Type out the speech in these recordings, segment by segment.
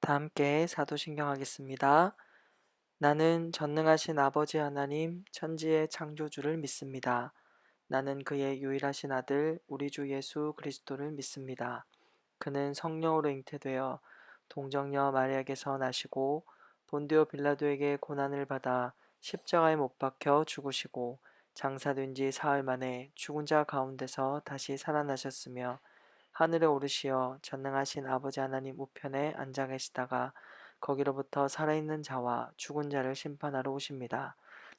다 함께 사도신경 하겠습니다. 나는 전능하신 아버지 하나님 천지의 창조주를 믿습니다. 나는 그의 유일하신 아들 우리 주 예수 그리스도를 믿습니다. 그는 성령으로 잉태되어 동정녀 마리아에게서 나시고 본디오 빌라도에게 고난을 받아 십자가에 못 박혀 죽으시고 장사된 지 사흘 만에 죽은 자 가운데서 다시 살아나셨으며 하늘에 오르시어 전능하신 아버지 하나님 우편에 앉아 계시다가 거기로부터 살아있는 자와 죽은 자를 심판하러 오십니다.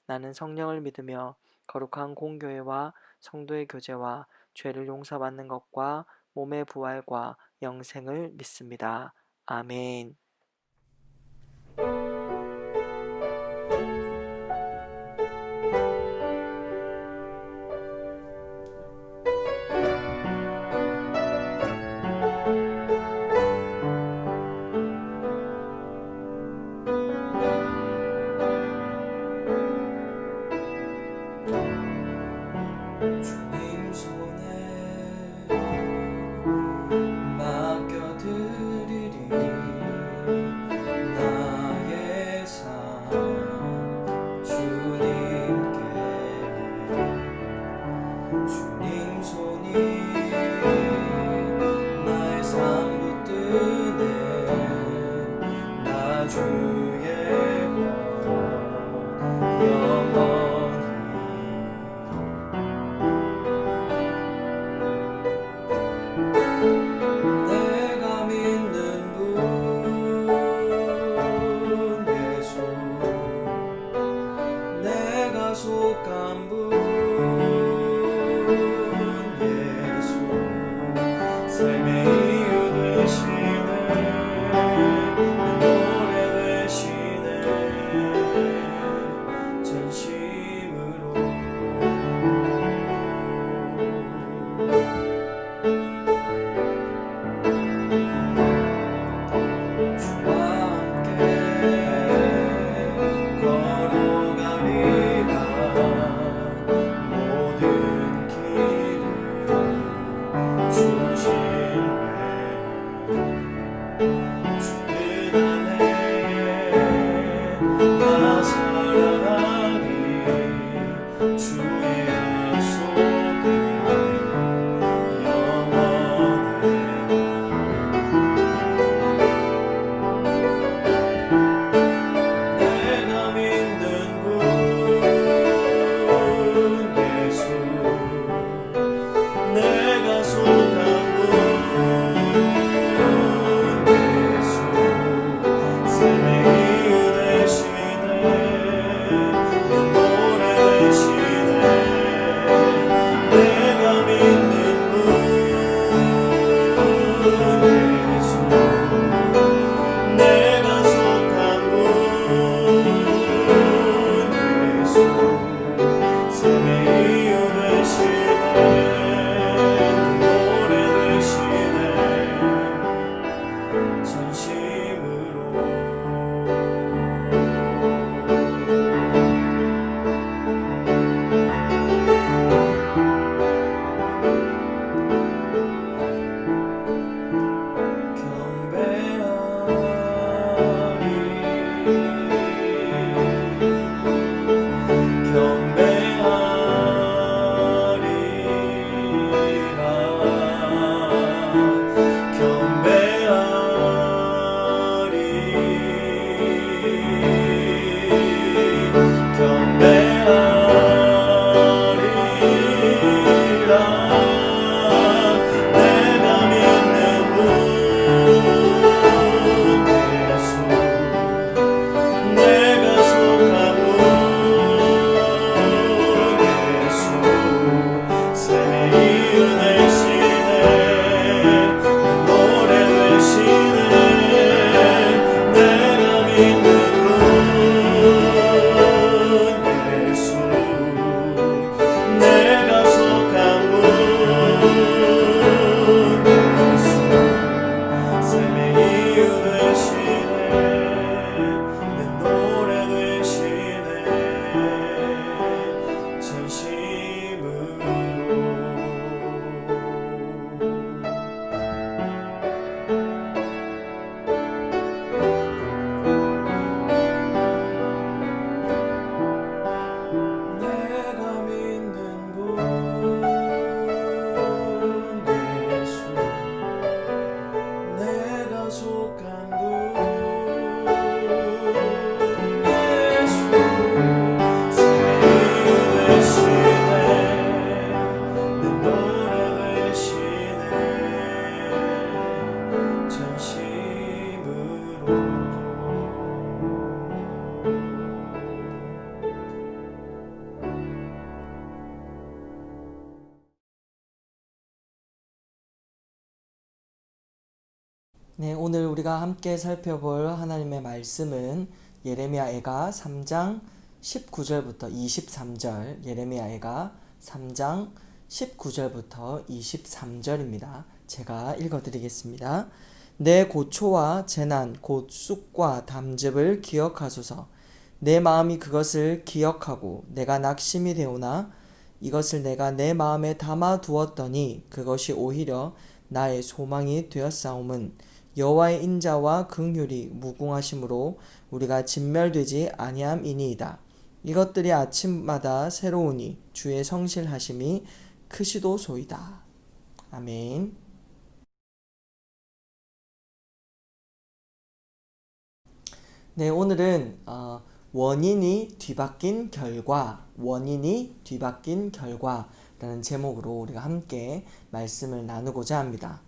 나는 성령을 믿으며 거룩한 공교회와 성도의 교제와 죄를 용서받는 것과 몸의 부활과 영생을 믿습니다. 아멘. 주님 손에 맡겨드리리 나의 삶 주님께 주님 손이 나의 삶 붙드네 나 주의 것 영원히 내가 믿는 분 예수 내가 속한 분 예수 삶의 이유 되시네 내 노래 되시네 전심으로 주와 함께 걸어가리라 모든 길을 주시네 주 뜻 안에 나 살아가리 주의 약속은 영원해 내가 믿는 분 예수 내가 속한 분 예수 삶의 이유 되시네 내 노래 되시네 내가 믿는 분 예수 내가 속한 분 예수 삶의 이유 되시네 노래 되시네 전심으로 네, 오늘 우리가 함께 살펴볼 하나님의 말씀은 예레미야애가 3장 19절부터 23절, 예레미야애가 3장 19절부터 23절입니다. 제가 읽어드리겠습니다. 내 고초와 재난, 곧 쑥과 담즙을 기억하소서. 내 마음이 그것을 기억하고 내가 낙심이 되오나 이것을 내가 내 마음에 담아 두었더니 그것이 오히려 나의 소망이 되었사옴은 여호와의 인자와 긍휼이 무궁하심으로 우리가 진멸되지 아니함이니이다. 이것들이 아침마다 새로우니 주의 성실하심이 크시도소이다. 아멘. 네, 오늘은 원인이 뒤바뀐 결과라는 제목으로 우리가 함께 말씀을 나누고자 합니다.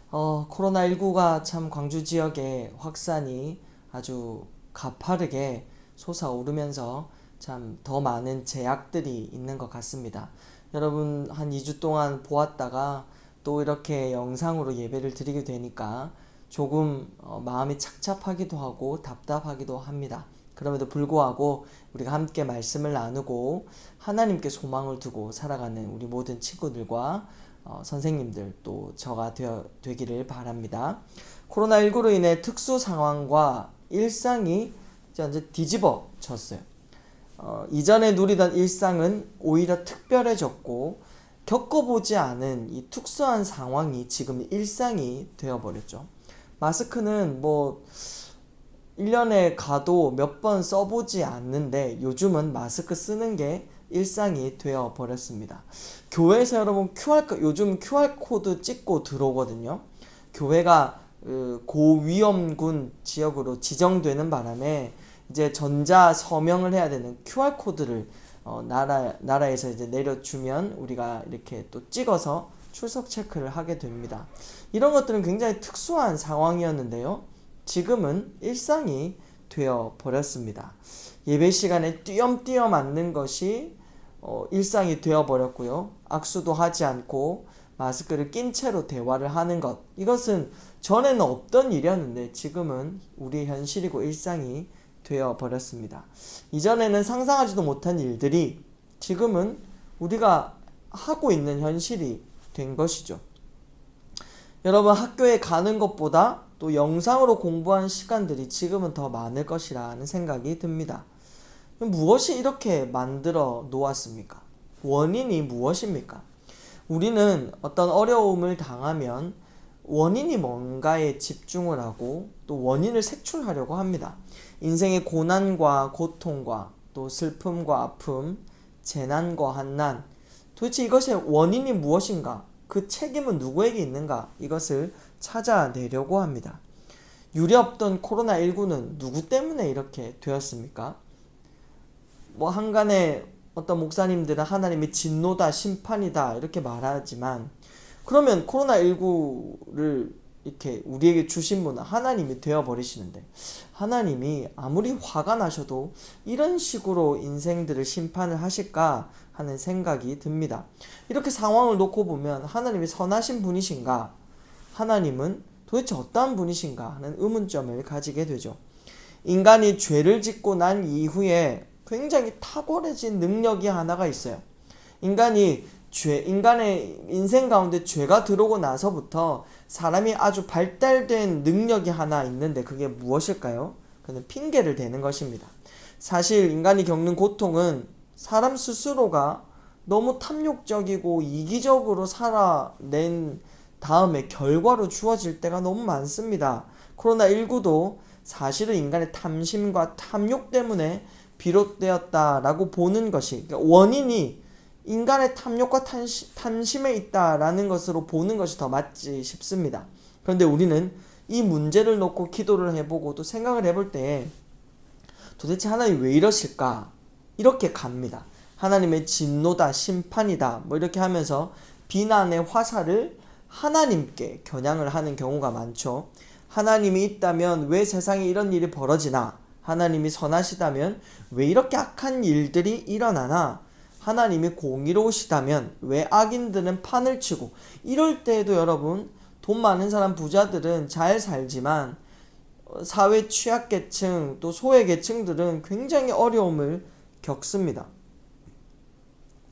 코로나19가 참 광주 지역에 확산이 아주 가파르게 솟아오르면서 참 더 많은 제약들이 있는 것 같습니다. 여러분 한 2주 동안 보았다가 또 이렇게 영상으로 예배를 드리게 되니까 조금 마음이 착잡하기도 하고 답답하기도 합니다. 그럼에도 불구하고 우리가 함께 말씀을 나누고 하나님께 소망을 두고 살아가는 우리 모든 친구들과 선생님들 또 저가 되기를 바랍니다. 코로나19로 인해 특수 상황과 일상이 이제 뒤집어졌어요. 이전에 누리던 일상은 오히려 특별해졌고 겪어보지 않은 이 특수한 상황이 지금 일상이 되어버렸죠. 마스크는 1년에 가도 몇 번 써보지 않는데 요즘은 마스크 쓰는 게 일상이 되어버렸습니다. 교회에서 여러분 요즘 QR코드 찍고 들어오거든요. 교회가 고위험군 지역으로 지정되는 바람에 이제 전자 서명을 해야 되는 QR코드를 나라에서 이제 내려주면 우리가 이렇게 또 찍어서 출석 체크를 하게 됩니다. 이런 것들은 굉장히 특수한 상황이었는데요. 지금은 일상이 되어 버렸습니다. 예배 시간에 띄엄띄엄 앉는 것이 일상이 되어 버렸고요. 악수도 하지 않고 마스크를 낀 채로 대화를 하는 것, 이것은 전에는 없던 일이었는데 지금은 우리의 현실이고 일상이 되어 버렸습니다. 이전에는 상상하지도 못한 일들이 지금은 우리가 하고 있는 현실이 된 것이죠. 여러분 학교에 가는 것보다 또 영상으로 공부하는 시간들이 지금은 더 많을 것이라는 생각이 듭니다. 무엇이 이렇게 만들어 놓았습니까? 원인이 무엇입니까? 우리는 어떤 어려움을 당하면 원인이 뭔가에 집중을 하고 또 원인을 색출하려고 합니다. 인생의 고난과 고통과 또 슬픔과 아픔, 재난과 환난, 도대체 이것의 원인이 무엇인가? 그 책임은 누구에게 있는가? 이것을 찾아내려고 합니다. 유례없던 코로나19는 누구 때문에 이렇게 되었습니까? 한간에 어떤 목사님들은 하나님의 진노다, 심판이다 이렇게 말하지만 그러면 코로나19를 이렇게 우리에게 주신 분은 하나님이 되어버리시는데 하나님이 아무리 화가 나셔도 이런 식으로 인생들을 심판을 하실까 하는 생각이 듭니다. 이렇게 상황을 놓고 보면 하나님이 선하신 분이신가? 하나님은 도대체 어떠한 분이신가 하는 의문점을 가지게 되죠. 인간이 죄를 짓고 난 이후에 굉장히 탁월해진 능력이 하나가 있어요. 인간의 인생 가운데 죄가 들어오고 나서부터 사람이 아주 발달된 능력이 하나 있는데 그게 무엇일까요? 그는 핑계를 대는 것입니다. 사실 인간이 겪는 고통은 사람 스스로가 너무 탐욕적이고 이기적으로 살아낸 다음에 결과로 주어질 때가 너무 많습니다. 코로나19도 사실은 인간의 탐심과 탐욕 때문에 비롯되었다라고 보는 것이, 그러니까 원인이 인간의 탐욕과 탐심에 있다라는 것으로 보는 것이 더 맞지 싶습니다. 그런데 우리는 이 문제를 놓고 기도를 해보고 또 생각을 해볼 때 도대체 하나님이 왜 이러실까? 이렇게 갑니다. 하나님의 진노다, 심판이다 이렇게 하면서 비난의 화살을 하나님께 겨냥을 하는 경우가 많죠. 하나님이 있다면 왜 세상에 이런 일이 벌어지나? 하나님이 선하시다면 왜 이렇게 악한 일들이 일어나나? 하나님이 공의로우시다면 왜 악인들은 판을 치고? 이럴 때에도 여러분 돈 많은 사람 부자들은 잘 살지만 사회 취약계층 또 소외계층들은 굉장히 어려움을 겪습니다.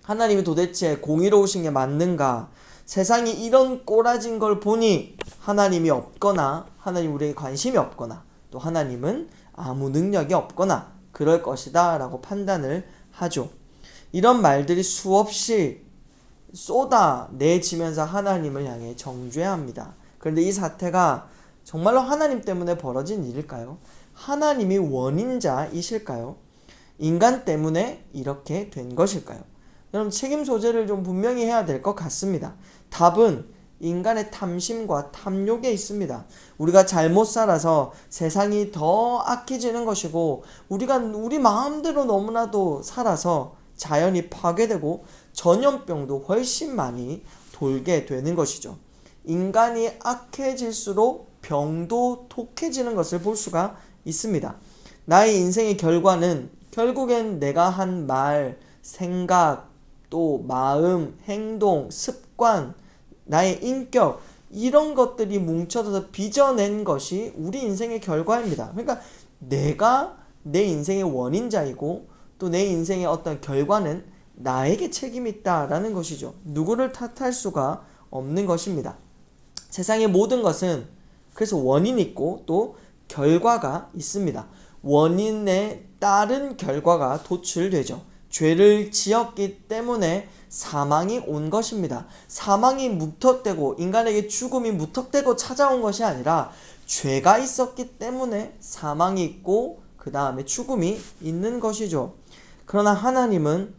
하나님이 도대체 공의로우신 게 맞는가? 세상이 이런 꼬라진 걸 보니 하나님이 없거나 하나님 우리에게 관심이 없거나 또 하나님은 아무 능력이 없거나 그럴 것이다 라고 판단을 하죠. 이런 말들이 수없이 쏟아내지면서 하나님을 향해 정죄합니다. 그런데 이 사태가 정말로 하나님 때문에 벌어진 일일까요? 하나님이 원인자이실까요? 인간 때문에 이렇게 된 것일까요? 여러분, 책임 소재를 좀 분명히 해야 될 것 같습니다. 답은 인간의 탐심과 탐욕에 있습니다. 우리가 잘못 살아서 세상이 더 악해지는 것이고 우리가 우리 마음대로 너무나도 살아서 자연이 파괴되고 전염병도 훨씬 많이 돌게 되는 것이죠. 인간이 악해질수록 병도 독해지는 것을 볼 수가 있습니다. 나의 인생의 결과는 결국엔 내가 한 말, 생각, 또 마음, 행동, 습관, 나의 인격 이런 것들이 뭉쳐져서 빚어낸 것이 우리 인생의 결과입니다. 그러니까 내가 내 인생의 원인자이고 또 내 인생의 어떤 결과는 나에게 책임이 있다라는 것이죠. 누구를 탓할 수가 없는 것입니다. 세상의 모든 것은 그래서 원인이 있고 또 결과가 있습니다. 원인에 따른 결과가 도출되죠. 죄를 지었기 때문에 사망이 온 것입니다. 사망이 무턱대고 인간에게 죽음이 무턱대고 찾아온 것이 아니라 죄가 있었기 때문에 사망이 있고 그 다음에 죽음이 있는 것이죠. 그러나 하나님은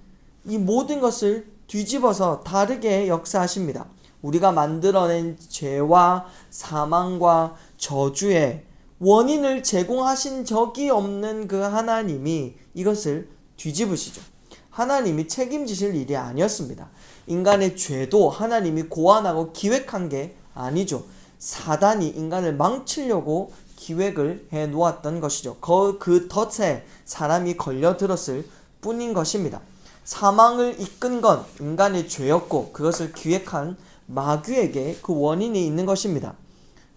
이 모든 것을 뒤집어서 다르게 역사하십니다. 우리가 만들어낸 죄와 사망과 저주의 원인을 제공하신 적이 없는 그 하나님이 이것을 뒤집으시죠. 하나님이 책임지실 일이 아니었습니다. 인간의 죄도 하나님이 고안하고 기획한 게 아니죠. 사단이 인간을 망치려고 기획을 해 놓았던 것이죠. 그 덫에 사람이 걸려들었을 뿐인 것입니다. 사망을 이끈 건 인간의 죄였고 그것을 기획한 마귀에게 그 원인이 있는 것입니다.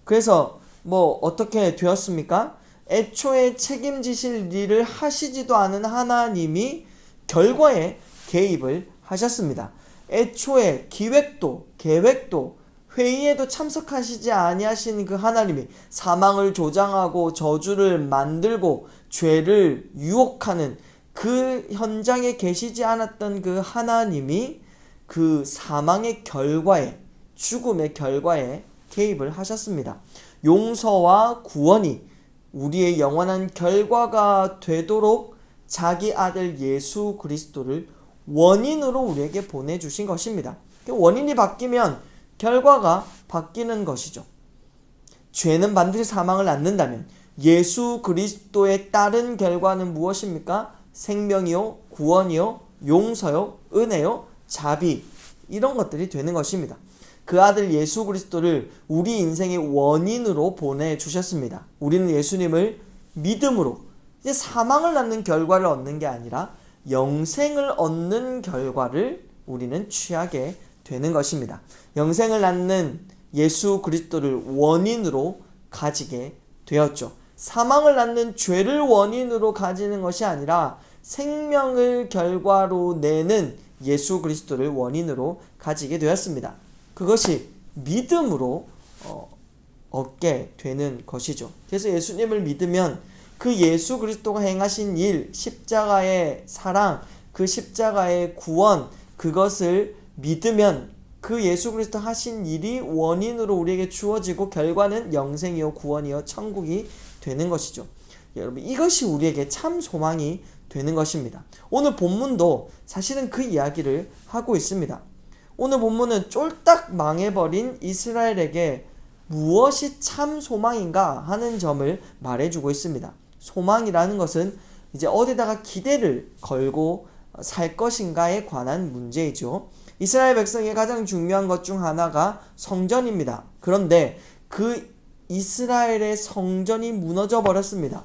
그래서 어떻게 되었습니까? 애초에 책임지실 일을 하시지도 않은 하나님이 결과에 개입을 하셨습니다. 애초에 기획도 계획도 회의에도 참석하시지 아니하신 그 하나님이 사망을 조장하고 저주를 만들고 죄를 유혹하는 그 현장에 계시지 않았던 그 하나님이 그 사망의 결과에 죽음의 결과에 개입을 하셨습니다. 용서와 구원이 우리의 영원한 결과가 되도록 자기 아들 예수 그리스도를 원인으로 우리에게 보내주신 것입니다. 원인이 바뀌면 결과가 바뀌는 것이죠. 죄는 반드시 사망을 낳는다면 예수 그리스도의 따른 결과는 무엇입니까? 생명이요, 구원이요, 용서요, 은혜요, 자비 이런 것들이 되는 것입니다. 그 아들 예수 그리스도를 우리 인생의 원인으로 보내주셨습니다. 우리는 예수님을 믿음으로 이제 사망을 낳는 결과를 얻는 게 아니라 영생을 얻는 결과를 우리는 취하게 되는 것입니다. 영생을 낳는 예수 그리스도를 원인으로 가지게 되었죠. 사망을 낳는 죄를 원인으로 가지는 것이 아니라 생명을 결과로 내는 예수 그리스도를 원인으로 가지게 되었습니다. 그것이 믿음으로 얻게 되는 것이죠. 그래서 예수님을 믿으면 그 예수 그리스도가 행하신 일, 십자가의 사랑, 그 십자가의 구원, 그것을 믿으면 그 예수 그리스도 하신 일이 원인으로 우리에게 주어지고 결과는 영생이요 구원이요 천국이 되는 것이죠. 여러분, 이것이 우리에게 참 소망이 되는 것입니다. 오늘 본문도 사실은 그 이야기를 하고 있습니다. 오늘 본문은 쫄딱 망해버린 이스라엘에게 무엇이 참 소망인가 하는 점을 말해주고 있습니다. 소망이라는 것은 이제 어디다가 기대를 걸고 살 것인가에 관한 문제이죠. 이스라엘 백성의 가장 중요한 것 중 하나가 성전입니다. 그런데 그 이스라엘의 성전이 무너져 버렸습니다.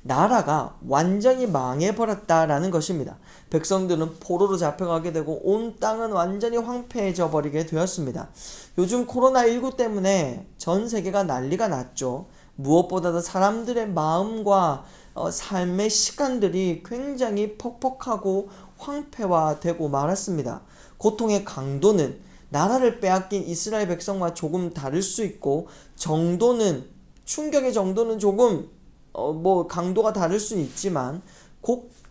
나라가 완전히 망해버렸다라는 것입니다. 백성들은 포로로 잡혀가게 되고 온 땅은 완전히 황폐해져 버리게 되었습니다. 요즘 코로나19 때문에 전 세계가 난리가 났죠. 무엇보다도 사람들의 마음과 삶의 시간들이 굉장히 퍽퍽하고 황폐화되고 말았습니다. 고통의 강도는 나라를 빼앗긴 이스라엘 백성과 조금 다를 수 있고 충격의 정도는 조금 강도가 다를 수는 있지만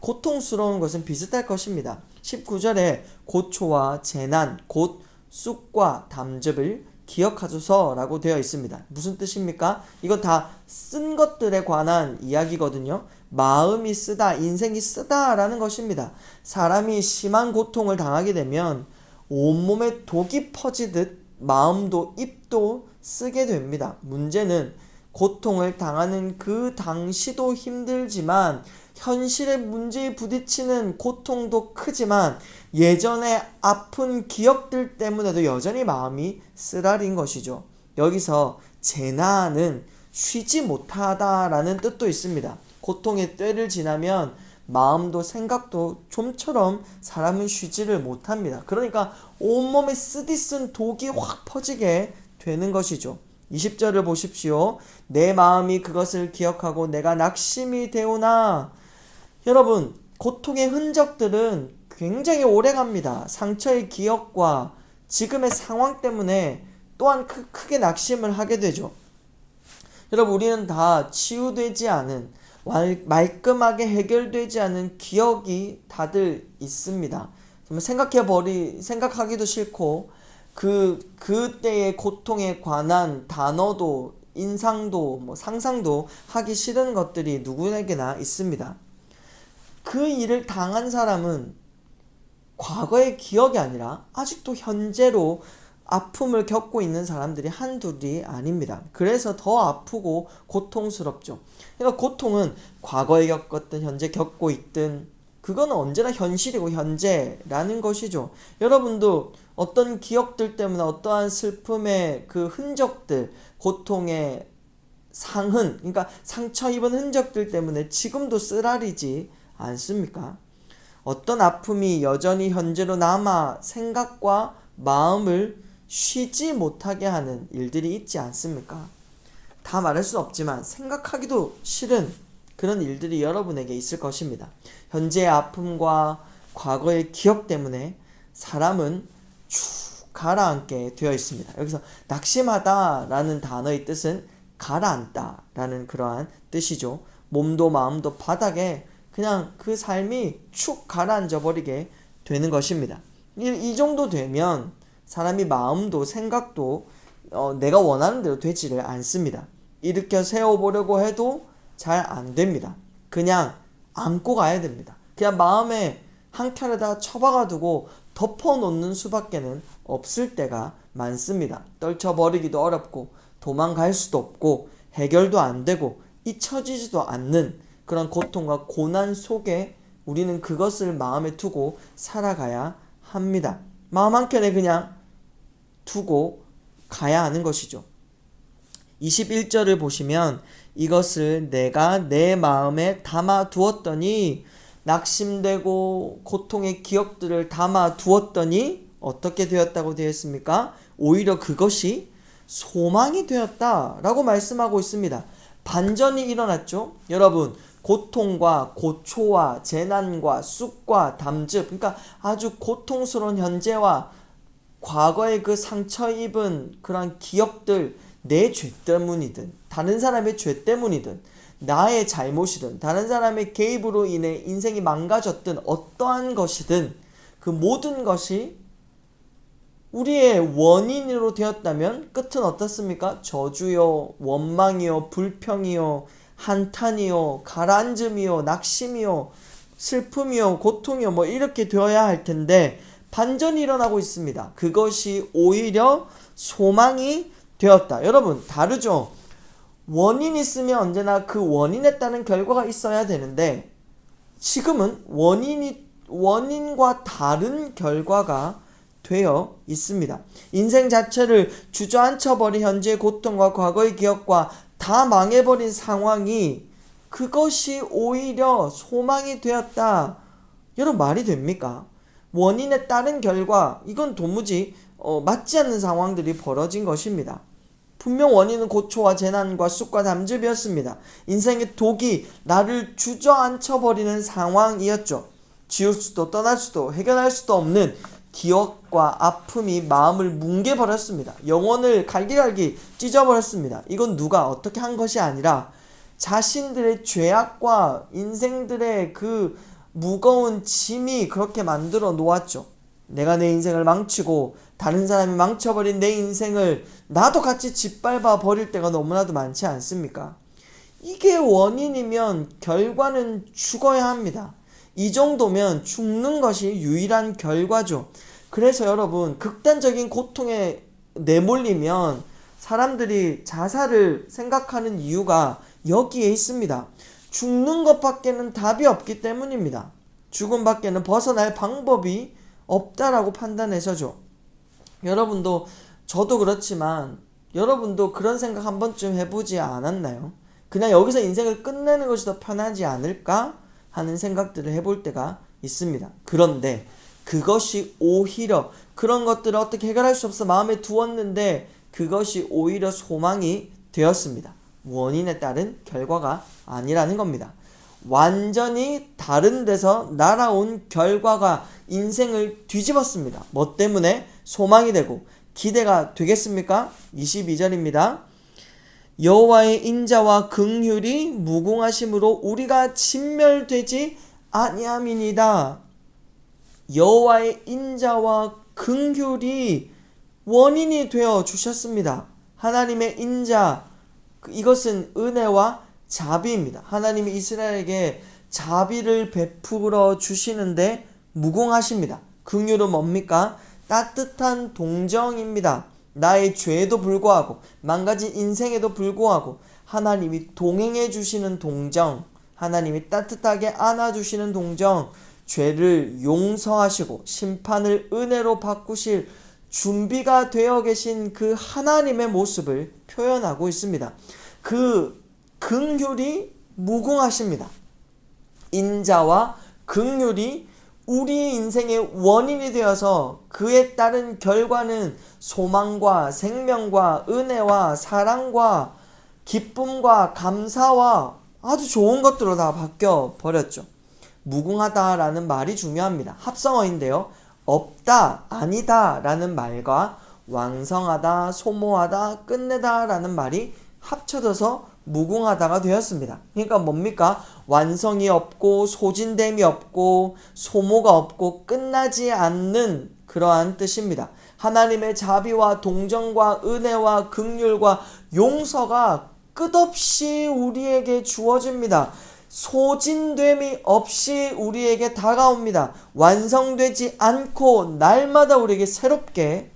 고통스러운 것은 비슷할 것입니다. 19절에 고초와 재난 곧 쑥과 담즙을 기억하소서라고 되어 있습니다. 무슨 뜻입니까? 이건 다 쓴 것들에 관한 이야기거든요. 마음이 쓰다, 인생이 쓰다라는 것입니다. 사람이 심한 고통을 당하게 되면 온몸에 독이 퍼지듯 마음도 입도 쓰게 됩니다. 문제는 고통을 당하는 그 당시도 힘들지만 현실의 문제에 부딪히는 고통도 크지만 예전에 아픈 기억들 때문에도 여전히 마음이 쓰라린 것이죠. 여기서 재난은 쉬지 못하다라는 뜻도 있습니다. 고통의 때를 지나면 마음도 생각도 좀처럼 사람은 쉬지를 못합니다. 그러니까 온몸에 쓰디쓴 독이 확 퍼지게 되는 것이죠. 20절을 보십시오. 내 마음이 그것을 기억하고 내가 낙심이 되오나. 여러분, 고통의 흔적들은 굉장히 오래갑니다. 상처의 기억과 지금의 상황 때문에 또한 크게 낙심을 하게 되죠. 여러분, 우리는 다 치유되지 않은, 말끔하게 해결되지 않은 기억이 다들 있습니다. 생각하기도 싫고 그때의 고통에 관한 단어도 인상도 상상도 하기 싫은 것들이 누구에게나 있습니다. 그 일을 당한 사람은 과거의 기억이 아니라 아직도 현재로 아픔을 겪고 있는 사람들이 한둘이 아닙니다. 그래서 더 아프고 고통스럽죠. 그러니까 고통은 과거에 겪었든 현재 겪고 있든 그거는 언제나 현실이고 현재라는 것이죠. 여러분도 어떤 기억들 때문에 어떠한 슬픔의 그 흔적들, 고통의 상흔, 그러니까 상처 입은 흔적들 때문에 지금도 쓰라리지 않습니까? 어떤 아픔이 여전히 현재로 남아 생각과 마음을 쉬지 못하게 하는 일들이 있지 않습니까? 다 말할 수 없지만 생각하기도 싫은 그런 일들이 여러분에게 있을 것입니다. 현재의 아픔과 과거의 기억 때문에 사람은 쭉 가라앉게 되어 있습니다. 여기서 낙심하다라는 단어의 뜻은 가라앉다라는 그러한 뜻이죠. 몸도 마음도 바닥에 그냥 그 삶이 축 가라앉아 버리게 되는 것입니다. 이 정도 되면 사람이 마음도 생각도 내가 원하는 대로 되지를 않습니다. 일으켜 세워보려고 해도 잘 안 됩니다. 그냥 안고 가야 됩니다. 그냥 마음에 한 켠에다 처박아 두고 덮어놓는 수밖에는 없을 때가 많습니다. 떨쳐버리기도 어렵고 도망갈 수도 없고 해결도 안 되고 잊혀지지도 않는 그런 고통과 고난 속에 우리는 그것을 마음에 두고 살아가야 합니다. 마음 한켠에 그냥 두고 가야 하는 것이죠. 21절을 보시면 이것을 내가 내 마음에 담아 두었더니 낙심되고 고통의 기억들을 담아 두었더니 어떻게 되었다고 되어 있습니까? 오히려 그것이 소망이 되었다라고 말씀하고 있습니다. 반전이 일어났죠. 여러분, 고통과 고초와 재난과 쑥과 담즙, 그러니까 아주 고통스러운 현재와 과거의 그 상처 입은 그런 기억들, 내 죄 때문이든 다른 사람의 죄 때문이든 나의 잘못이든 다른 사람의 개입으로 인해 인생이 망가졌든 어떠한 것이든 그 모든 것이 우리의 원인으로 되었다면 끝은 어떻습니까? 저주요, 원망이요, 불평이요, 한탄이요, 가라앉음이요, 낙심이요, 슬픔이요, 고통이요, 이렇게 되어야 할 텐데 반전이 일어나고 있습니다. 그것이 오히려 소망이 되었다. 여러분, 다르죠? 원인이 있으면 언제나 그 원인에 따른 결과가 있어야 되는데 지금은 원인과 다른 결과가 되어 있습니다. 인생 자체를 주저앉혀버린 현재의 고통과 과거의 기억과 다 망해버린 상황이 그것이 오히려 소망이 되었다. 여러분, 말이 됩니까? 원인에 따른 결과, 이건 도무지 맞지 않는 상황들이 벌어진 것입니다. 분명 원인은 고초와 재난과 쑥과 담즙이었습니다. 인생의 독이 나를 주저앉혀버리는 상황이었죠. 지울 수도 떠날 수도 해결할 수도 없는 기억과 아픔이 마음을 뭉개버렸습니다. 영혼을 갈기갈기 찢어버렸습니다. 이건 누가 어떻게 한 것이 아니라 자신들의 죄악과 인생들의 그 무거운 짐이 그렇게 만들어 놓았죠. 내가 내 인생을 망치고 다른 사람이 망쳐버린 내 인생을 나도 같이 짓밟아 버릴 때가 너무나도 많지 않습니까? 이게 원인이면 결과는 죽어야 합니다. 이 정도면 죽는 것이 유일한 결과죠. 그래서 여러분, 극단적인 고통에 내몰리면 사람들이 자살을 생각하는 이유가 여기에 있습니다. 죽는 것밖에는 답이 없기 때문입니다. 죽음밖에는 벗어날 방법이 없다라고 판단해서죠. 여러분도, 저도 그렇지만 여러분도 그런 생각 한 번쯤 해보지 않았나요? 그냥 여기서 인생을 끝내는 것이 더 편하지 않을까 하는 생각들을 해볼 때가 있습니다. 그런데 그것이 오히려, 그런 것들을 어떻게 해결할 수 없어 마음에 두었는데 그것이 오히려 소망이 되었습니다. 원인에 따른 결과가 아니라는 겁니다. 완전히 다른 데서 날아온 결과가 인생을 뒤집었습니다. 뭐 때문에? 소망이 되고 기대가 되겠습니까? 22절입니다. 여호와의 인자와 긍휼이 무궁하심으로 우리가 진멸되지 아니함이니이다. 여호와의 인자와 긍휼이 원인이 되어 주셨습니다. 하나님의 인자, 이것은 은혜와 자비입니다. 하나님이 이스라엘에게 자비를 베풀어 주시는데 무궁하십니다. 긍휼은 뭡니까? 따뜻한 동정입니다. 나의 죄에도 불구하고 망가진 인생에도 불구하고 하나님이 동행해 주시는 동정, 하나님이 따뜻하게 안아주시는 동정, 죄를 용서하시고 심판을 은혜로 바꾸실 준비가 되어 계신 그 하나님의 모습을 표현하고 있습니다. 그 긍휼이 무궁하십니다. 인자와 긍휼이 우리 인생의 원인이 되어서 그에 따른 결과는 소망과 생명과 은혜와 사랑과 기쁨과 감사와 아주 좋은 것들로 다 바뀌어 버렸죠. 무궁하다라는 말이 중요합니다. 합성어인데요. 없다, 아니다 라는 말과 왕성하다, 소모하다, 끝내다 라는 말이 합쳐져서 무궁하다가 되었습니다. 그러니까 뭡니까? 완성이 없고 소진됨이 없고 소모가 없고 끝나지 않는 그러한 뜻입니다. 하나님의 자비와 동정과 은혜와 긍휼과 용서가 끝없이 우리에게 주어집니다. 소진됨이 없이 우리에게 다가옵니다. 완성되지 않고 날마다 우리에게 새롭게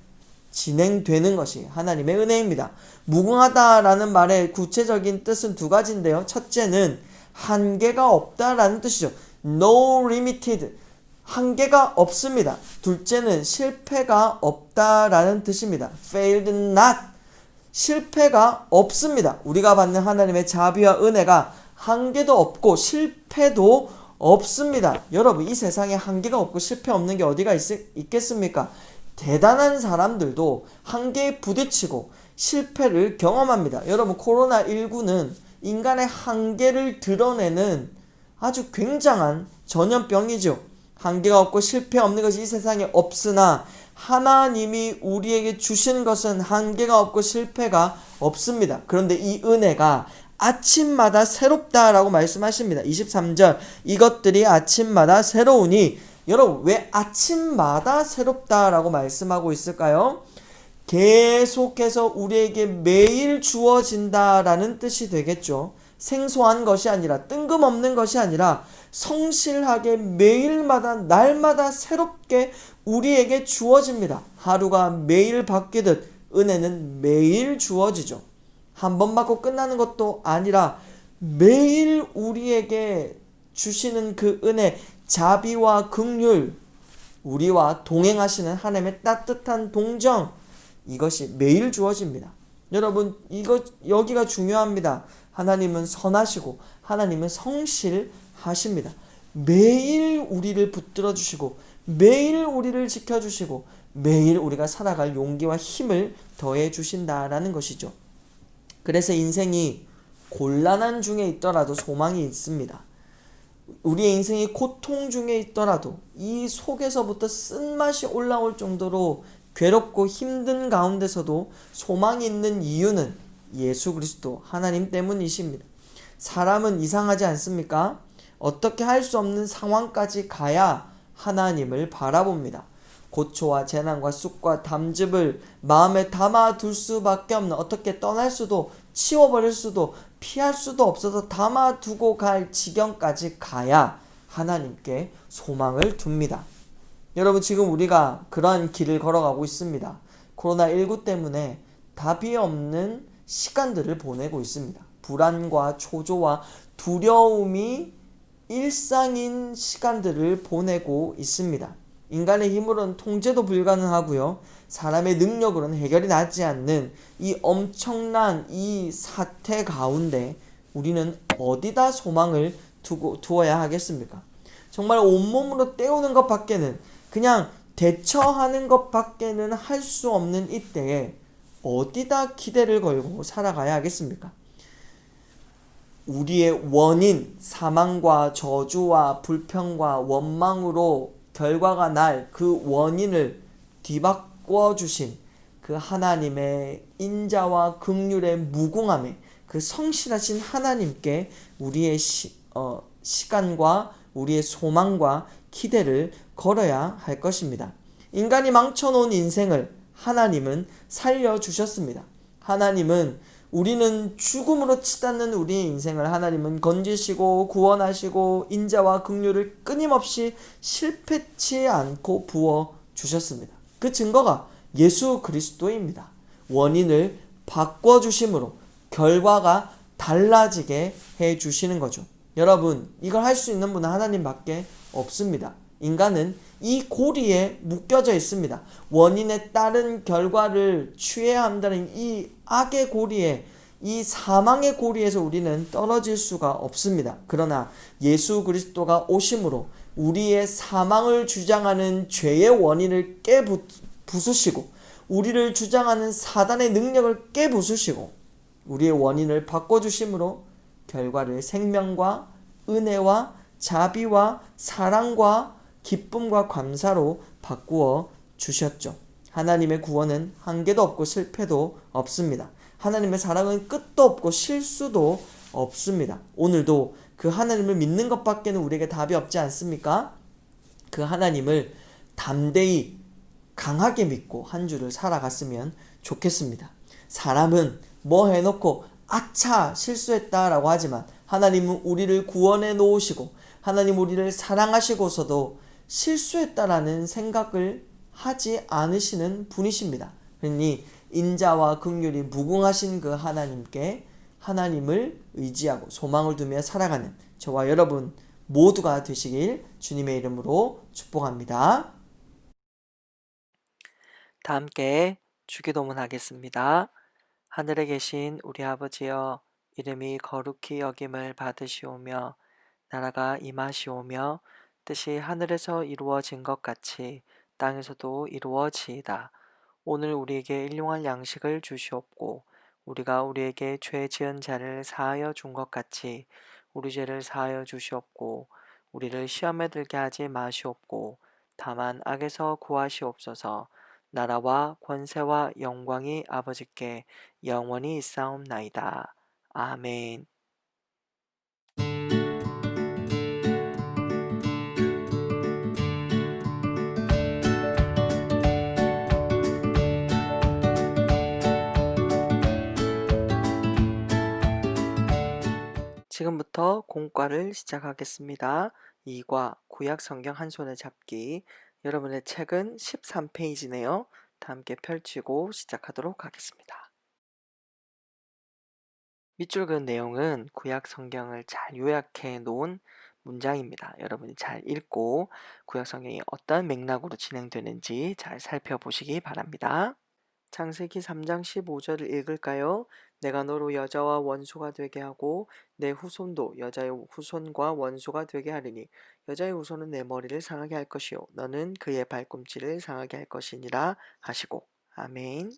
진행되는 것이 하나님의 은혜입니다. 무궁하다라는 말의 구체적인 뜻은 두 가지인데요. 첫째는 한계가 없다라는 뜻이죠. No limited. 한계가 없습니다. 둘째는 실패가 없다라는 뜻입니다. failed not. 실패가 없습니다. 우리가 받는 하나님의 자비와 은혜가 한계도 없고 실패도 없습니다. 여러분, 이 세상에 한계가 없고 실패 없는 게 어디가 있겠습니까? 대단한 사람들도 한계에 부딪히고 실패를 경험합니다. 여러분, 코로나19는 인간의 한계를 드러내는 아주 굉장한 전염병이죠. 한계가 없고 실패 없는 것이 이 세상에 없으나 하나님이 우리에게 주신 것은 한계가 없고 실패가 없습니다. 그런데 이 은혜가 아침마다 새롭다라고 말씀하십니다. 23절, 이것들이 아침마다 새로우니. 여러분, 왜 아침마다 새롭다라고 말씀하고 있을까요? 계속해서 우리에게 매일 주어진다라는 뜻이 되겠죠. 생소한 것이 아니라, 뜬금없는 것이 아니라 성실하게 매일마다 날마다 새롭게 우리에게 주어집니다. 하루가 매일 바뀌듯 은혜는 매일 주어지죠. 한 번 받고 끝나는 것도 아니라 매일 우리에게 주시는 그 은혜, 자비와 긍휼, 우리와 동행하시는 하나님의 따뜻한 동정, 이것이 매일 주어집니다. 여러분, 여기가 중요합니다. 하나님은 선하시고 하나님은 성실하십니다. 매일 우리를 붙들어 주시고 매일 우리를 지켜주시고 매일 우리가 살아갈 용기와 힘을 더해 주신다라는 것이죠. 그래서 인생이 곤란한 중에 있더라도 소망이 있습니다. 우리의 인생이 고통 중에 있더라도 이 속에서부터 쓴맛이 올라올 정도로 괴롭고 힘든 가운데서도 소망이 있는 이유는 예수 그리스도 하나님 때문이십니다. 사람은 이상하지 않습니까? 어떻게 할 수 없는 상황까지 가야 하나님을 바라봅니다. 고초와 재난과 쑥과 담즙을 마음에 담아둘 수밖에 없는, 어떻게 떠날 수도 치워버릴 수도 피할 수도 없어서 담아두고 갈 지경까지 가야 하나님께 소망을 둡니다. 여러분, 지금 우리가 그러한 길을 걸어가고 있습니다. 코로나19 때문에 답이 없는 시간들을 보내고 있습니다. 불안과 초조와 두려움이 일상인 시간들을 보내고 있습니다. 인간의 힘으로는 통제도 불가능하고요. 사람의 능력으로는 해결이 나지 않는 이 엄청난 이 사태 가운데 우리는 어디다 소망을 두어야 하겠습니까? 정말 온몸으로 때우는 것밖에는, 그냥 대처하는 것밖에는 할 수 없는 이때에 어디다 기대를 걸고 살아가야 하겠습니까? 우리의 원인, 사망과 저주와 불평과 원망으로 결과가 날 그 원인을 뒤바꿔 주신 그 하나님의 인자와 긍휼의 무궁함에, 그 성실하신 하나님께 우리의 시간과 우리의 소망과 기대를 걸어야 할 것입니다. 인간이 망쳐놓은 인생을 하나님은 살려주셨습니다. 하나님은, 우리는 죽음으로 치닫는 우리의 인생을 하나님은 건지시고 구원하시고 인자와 긍휼을 끊임없이 실패치 않고 부어주셨습니다. 그 증거가 예수 그리스도입니다. 원인을 바꿔주심으로 결과가 달라지게 해주시는 거죠. 여러분, 이걸 할 수 있는 분은 하나님밖에 없습니다. 인간은 이 고리에 묶여져 있습니다. 원인에 따른 결과를 취해야 한다는 이 악의 고리에, 이 사망의 고리에서 우리는 떨어질 수가 없습니다. 그러나 예수 그리스도가 오심으로 우리의 사망을 주장하는 죄의 원인을 깨부수시고 우리를 주장하는 사단의 능력을 깨부수시고 우리의 원인을 바꿔주심으로 결과를 생명과 은혜와 자비와 사랑과 기쁨과 감사로 바꾸어 주셨죠. 하나님의 구원은 한계도 없고 실패도 없습니다. 하나님의 사랑은 끝도 없고 실수도 없습니다. 오늘도 그 하나님을 믿는 것밖에는 우리에게 답이 없지 않습니까? 그 하나님을 담대히 강하게 믿고 한 주를 살아갔으면 좋겠습니다. 사람은 뭐 해놓고 아차 실수했다라고 하지만 하나님은 우리를 구원해 놓으시고 하나님 우리를 사랑하시고서도 실수했다라는 생각을 하지 않으시는 분이십니다. 그러니 인자와 긍휼이 무궁하신 그 하나님께 하나님을 의지하고 소망을 두며 살아가는 저와 여러분 모두가 되시길 주님의 이름으로 축복합니다. 다 함께 주기도문 하겠습니다. 하늘에 계신 우리 아버지여, 이름이 거룩히 여김을 받으시오며 나라가 임하시오며 뜻이 하늘에서 이루어진 것 같이 땅에서도 이루어지이다. 오늘 우리에게 일용할 양식을 주시옵고 우리가 우리에게 죄 지은 자를 사하여 준 것 같이 우리 죄를 사하여 주시옵고 우리를 시험에 들게 하지 마시옵고 다만 악에서 구하시옵소서. 나라와 권세와 영광이 아버지께 영원히 있사옵나이다. 아멘. 지금부터 공과를 시작하겠습니다. 2과 구약 성경 한 손에 잡기. 여러분의 책은 13페이지네요. 다 함께 펼치고 시작하도록 하겠습니다. 밑줄 그은 내용은 구약 성경을 잘 요약해 놓은 문장입니다. 여러분이 잘 읽고 구약 성경이 어떤 맥락으로 진행되는지 잘 살펴보시기 바랍니다. 창세기 3장 15절을 읽을까요? 내가 너로 여자와 원수가 되게 하고 내 후손도 여자의 후손과 원수가 되게 하리니 여자의 후손은 내 머리를 상하게 할 것이요 너는 그의 발꿈치를 상하게 할 것이니라 하시고. 아멘.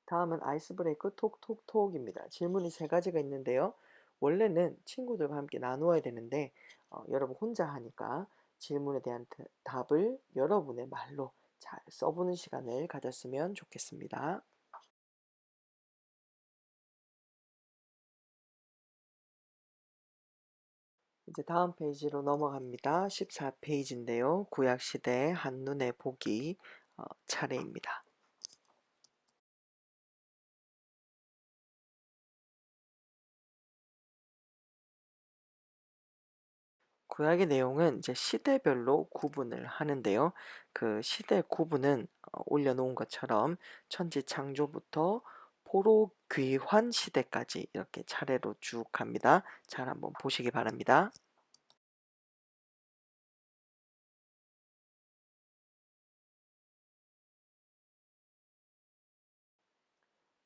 다음은 아이스 브레이크 톡톡톡입니다. 질문이 세 가지가 있는데요. 원래는 친구들과 함께 나누어야 되는데 여러분 혼자 하니까 질문에 대한 답을 여러분의 말로 잘 써보는 시간을 가졌으면 좋겠습니다. 이제 다음 페이지로 넘어갑니다. 14페이지인데요. 구약시대 한눈에 보기 차례입니다. 구약의 내용은 이제 시대별로 구분을 하는데요. 그 시대 구분은 올려놓은 것처럼 천지 창조부터 포로 귀환 시대까지 이렇게 차례로 쭉 갑니다. 잘 한번 보시기 바랍니다.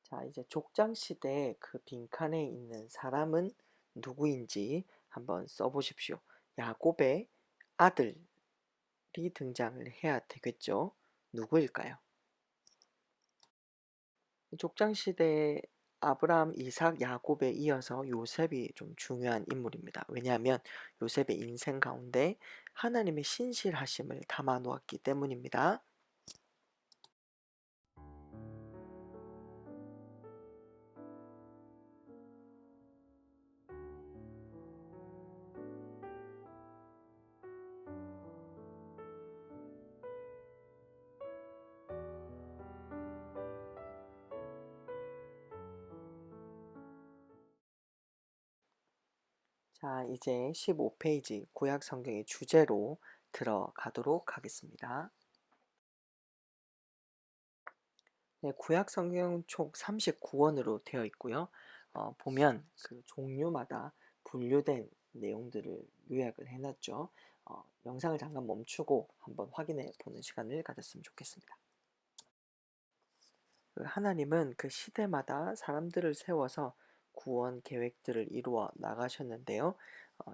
자, 이제 족장 시대 그 빈칸에 있는 사람은 누구인지 한번 써보십시오. 야곱의 아들이 등장을 해야 되겠죠. 누구일까요? 족장 시대에 아브라함, 이삭, 야곱에 이어서 요셉이 좀 중요한 인물입니다. 왜냐하면 요셉의 인생 가운데 하나님의 신실하심을 담아 놓았기 때문입니다. 자, 이제 15페이지 구약 성경의 주제로 들어가도록 하겠습니다. 네, 구약 성경 총 39권으로 되어 있고요. 보면 그 종류마다 분류된 내용들을 요약을 해놨죠. 영상을 잠깐 멈추고 한번 확인해 보는 시간을 가졌으면 좋겠습니다. 그 하나님은 그 시대마다 사람들을 세워서 구원 계획들을 이루어 나가셨는데요.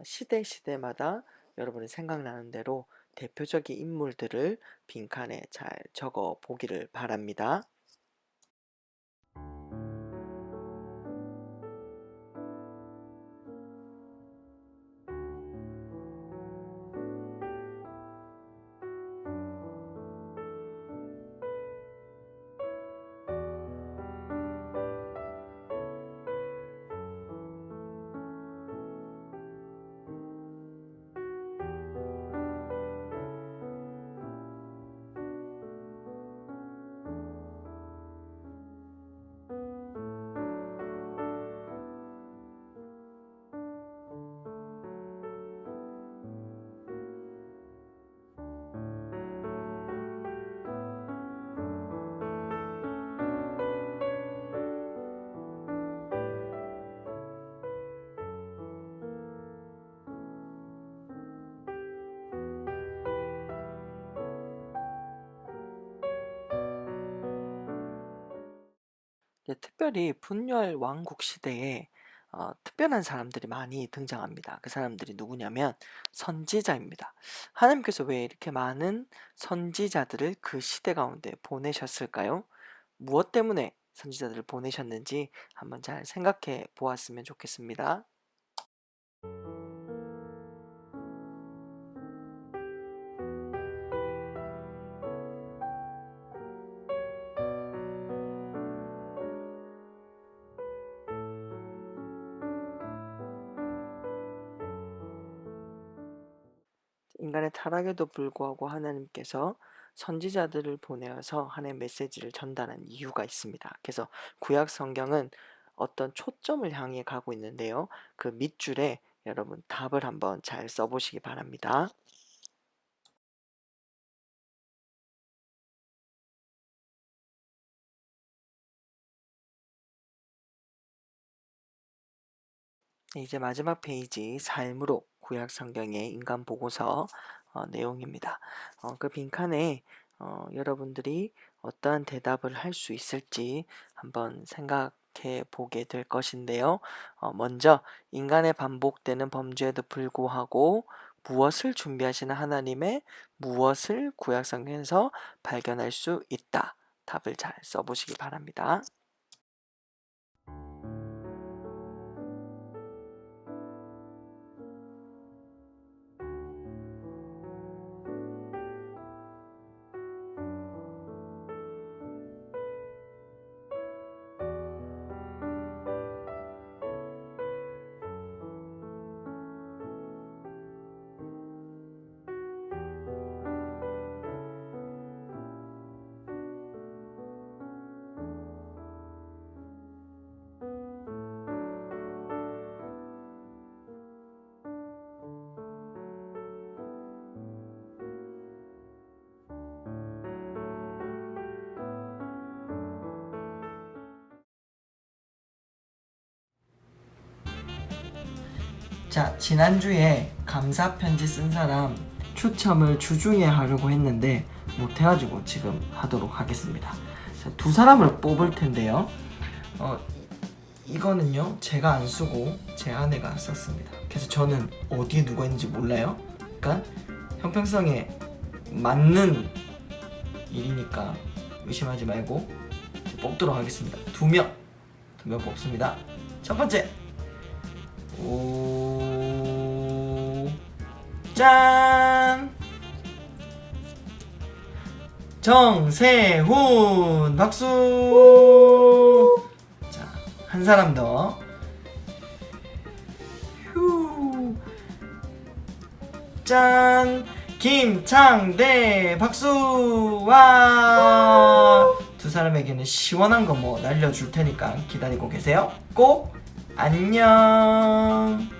시대마다 여러분이 생각나는 대로 대표적인 인물들을 빈칸에 잘 적어 보기를 바랍니다. 특별히 분열 왕국 시대에 특별한 사람들이 많이 등장합니다. 그 사람들이 누구냐면 선지자입니다. 하나님께서 왜 이렇게 많은 선지자들을 그 시대 가운데 보내셨을까요? 무엇 때문에 선지자들을 보내셨는지 한번 잘 생각해 보았으면 좋겠습니다. 인간의 타락에도 불구하고 하나님께서 선지자들을 보내어서 하나님의 메시지를 전달한 이유가 있습니다. 그래서 구약 성경은 어떤 초점을 향해 가고 있는데요. 그 밑줄에 여러분 답을 한번 잘 써보시기 바랍니다. 이제 마지막 페이지 삶으로 구약 성경의 인간 보고서 내용입니다. 그 빈칸에 여러분들이 어떠한 대답을 할 수 있을지 한번 생각해 보게 될 것인데요. 먼저 인간의 반복되는 범죄에도 불구하고 무엇을 준비하시는 하나님의 무엇을 구약 성경에서 발견할 수 있다. 답을 잘 써보시기 바랍니다. 자, 지난주에 감사 편지 쓴 사람 추첨을 주중에 하려고 했는데 못해가지고 지금 하도록 하겠습니다. 자, 두 사람을 뽑을 텐데요. 이거는요 제가 안 쓰고 제 아내가 썼습니다. 그래서 저는 어디에 누가 있는지 몰라요. 그러니까 형평성에 맞는 일이니까 의심하지 말고 뽑도록 하겠습니다. 두 명 뽑습니다. 첫 번째, 짠! 정세훈 박수! 자, 한 사람 더. 휴. 짠! 김창대 박수! 와! 두 사람에게는 시원한 거 뭐 날려줄 테니까 기다리고 계세요. 꼭 안녕!